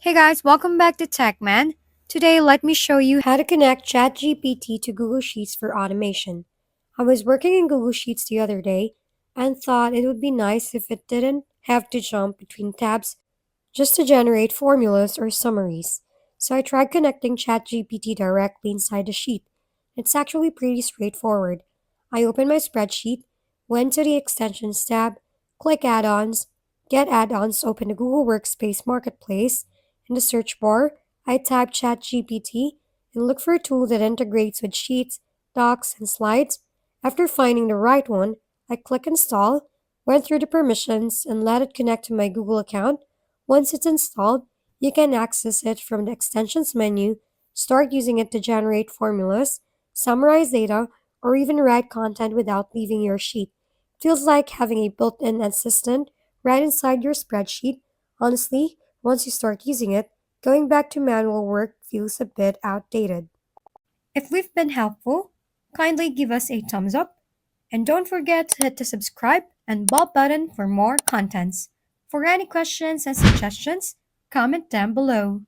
Hey guys, welcome back to TechMan. Today, let me show you how to connect ChatGPT to Google Sheets for automation. I was working in Google Sheets the other day and thought it would be nice if it didn't have to jump between tabs just to generate formulas or summaries. So I tried connecting ChatGPT directly inside the sheet. It's actually pretty straightforward. I opened my spreadsheet, went to the Extensions tab, click Add-ons, Get Add-ons, open the Google Workspace Marketplace. In the search bar, I type ChatGPT and look for a tool that integrates with Sheets, Docs, and Slides. After finding the right one, I click Install, went through the permissions, and let it connect to my Google account. Once it's installed, you can access it from the Extensions menu, start using it to generate formulas, summarize data, or even write content without leaving your sheet. Feels like having a built-in assistant right inside your spreadsheet. Honestly, once you start using it, going back to manual work feels a bit outdated. If we've been helpful, kindly give us a thumbs up and don't forget to hit the subscribe and bell button for more contents. For any questions and suggestions, comment down below.